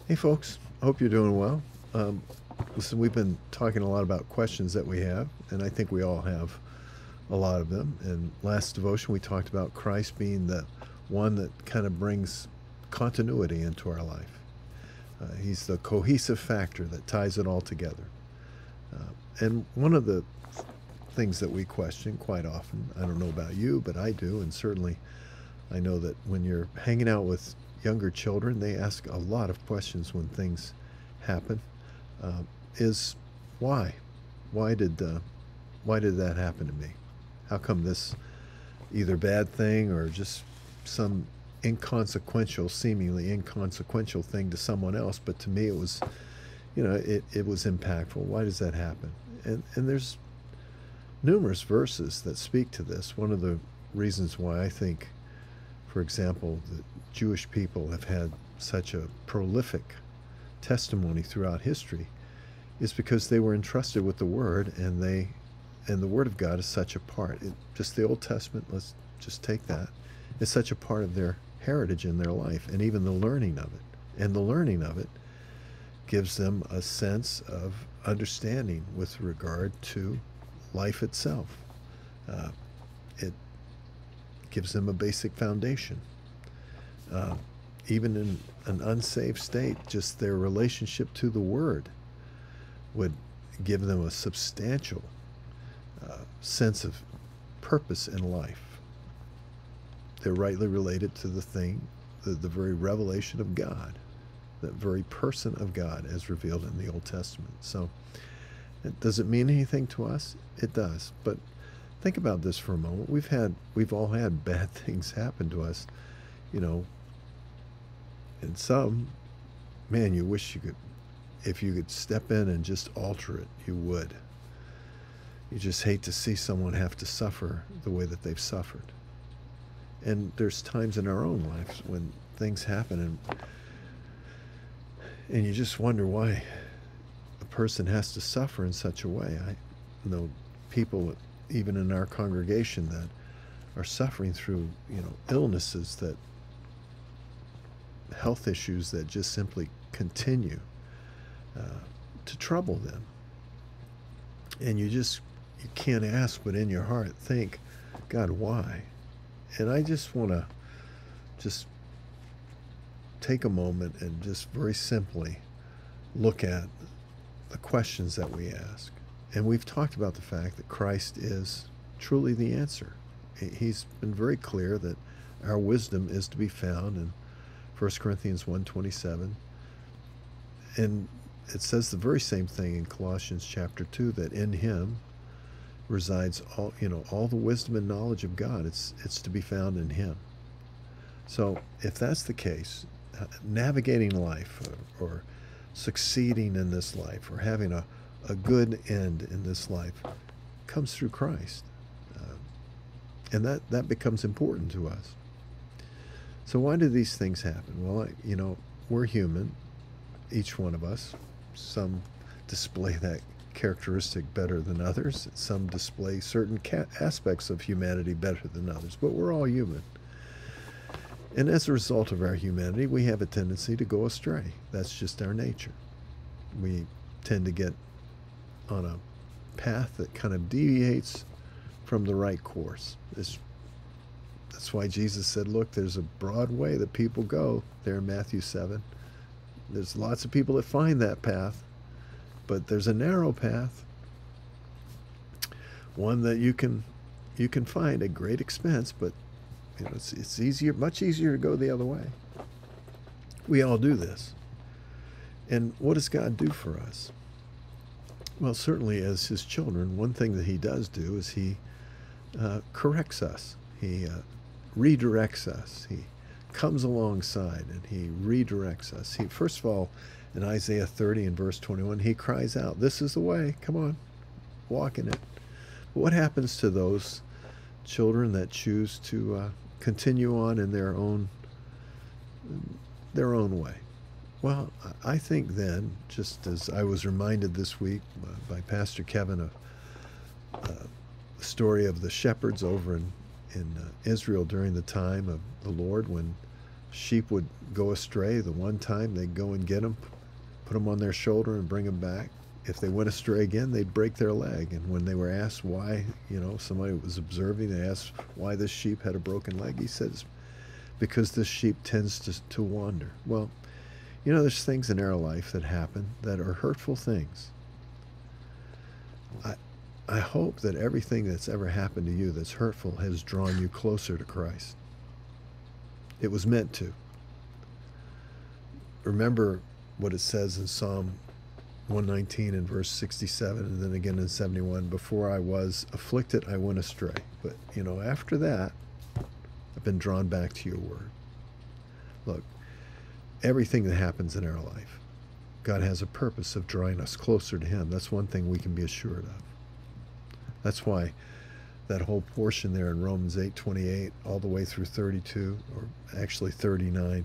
Hey folks, I hope you're doing well. Um, Listen, we've been talking a lot about questions that we have, and I think we all have a lot of them. And last devotion, we talked about Christ being the one that kind of brings continuity into our life. He's the cohesive factor that ties it all together. And one of the things that we question quite often, I don't know about you, but I do, and certainly I know that when you're hanging out with younger children, they ask a lot of questions when things happen. Uh, is why? Why did why did that happen to me? How come this either bad thing or just some inconsequential, seemingly inconsequential thing to someone else, but to me it was, it was impactful. Why does that happen? And there's numerous verses that speak to this. One of the reasons why I think, for example, the Jewish people have had such a prolific testimony throughout history is because they were entrusted with the Word, and the Word of God is such a part. Just the Old Testament, let's just take that, is such a part of their heritage in their life, and even the learning of it. And the learning of it gives them a sense of understanding with regard to life itself. It gives them a basic foundation. Even in an unsaved state, just their relationship to the Word would give them a substantial sense of purpose in life. They're rightly related to the very revelation of God, the very person of God as revealed in the Old Testament. So, does it mean anything to us? It does. But think about this for a moment. We've all had bad things happen to us, and some, man, you wish you could, if you could step in and just alter it, you would. You just hate to see someone have to suffer the way that they've suffered. And there's times in our own lives when things happen and you just wonder why a person has to suffer in such a way. I know people, even in our congregation, that are suffering through, illnesses, that health issues that just simply continue to trouble them. And you can't ask, but in your heart think, God, why? And I just want to just take a moment and just very simply look at the questions that we ask. And we've talked about the fact that Christ is truly the answer. He's been very clear that our wisdom is to be found in 1 Corinthians 1:27. And it says the very same thing in Colossians chapter 2, that in him resides all the wisdom and knowledge of God. It's to be found in him. So if that's the case, navigating life or succeeding in this life or having a good end in this life comes through Christ. And that becomes important to us. So why do these things happen? Well, we're human, each one of us. Some display that characteristic better than others. Some display certain aspects of humanity better than others, but we're all human. And as a result of our humanity, we have a tendency to go astray. That's just our nature. We tend to get on a path that kind of deviates from the right course. That's why Jesus said, look, there's a broad way that people go there in Matthew 7. There's lots of people that find that path, but there's a narrow path, one that you can find at great expense, but it's easier, much easier to go the other way. We all do this. And what does God do for us? Well, certainly as his children, one thing that he does do is he corrects us. He redirects us. He comes alongside and he redirects us. First of all, in Isaiah 30 and verse 21, he cries out, this is the way, come on, walk in it. But what happens to those children that choose to continue on in their own way? Well, I think then, just as I was reminded this week by Pastor Kevin of the story of the shepherds over in Israel during the time of the Lord, when Sheep would go astray. The one time they'd go and get them, put them on their shoulder and bring them back. If they went astray again, they'd break their leg. And when they were asked why, somebody was observing, they asked why this sheep had a broken leg. He says, because this sheep tends to wander. Well, there's things in our life that happen that are hurtful things. I hope that everything that's ever happened to you that's hurtful has drawn you closer to Christ. It was meant to. Remember what it says in Psalm 119 and verse 67, and then again in 71, before I was afflicted, I went astray. But, after that, I've been drawn back to your word. Look, everything that happens in our life, God has a purpose of drawing us closer to him. That's one thing we can be assured of. That's why that whole portion there in Romans 8:28 all the way through 32, or actually 39,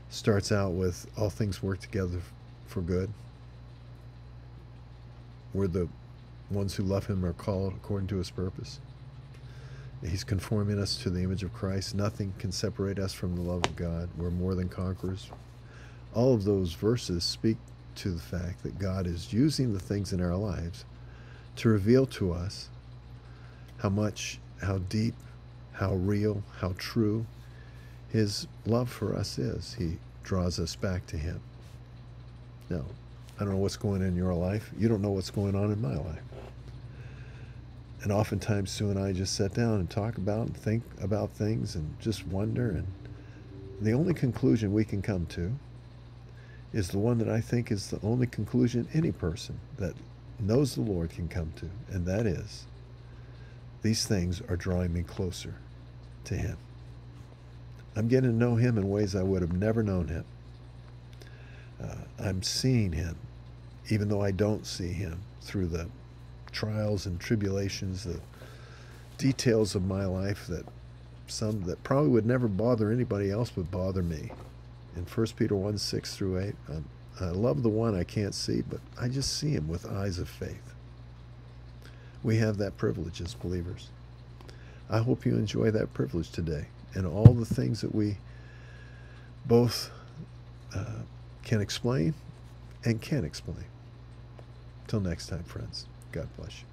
starts out with all things work together for good. We're the ones who love him are called according to his purpose. He's conforming us to the image of Christ. Nothing can separate us from the love of God. We're more than conquerors. All of those verses speak to the fact that God is using the things in our lives to reveal to us how much, how deep, how real, how true his love for us is. He draws us back to him. Now, I don't know what's going on in your life. You don't know what's going on in my life. And oftentimes Sue and I just sit down and talk about and think about things and just wonder. And the only conclusion we can come to is the one that I think is the only conclusion any person that knows the Lord can come to. And that is, these things are drawing me closer to him. I'm getting to know him in ways I would have never known him. I'm seeing him, even though I don't see him, through the trials and tribulations, the details of my life that some that probably would never bother anybody else but bother me. In 1 Peter 1:6-8, I love the one I can't see, but I just see him with eyes of faith. We have that privilege as believers. I hope you enjoy that privilege today and all the things that we both can explain and can't explain. Till next time, friends. God bless you.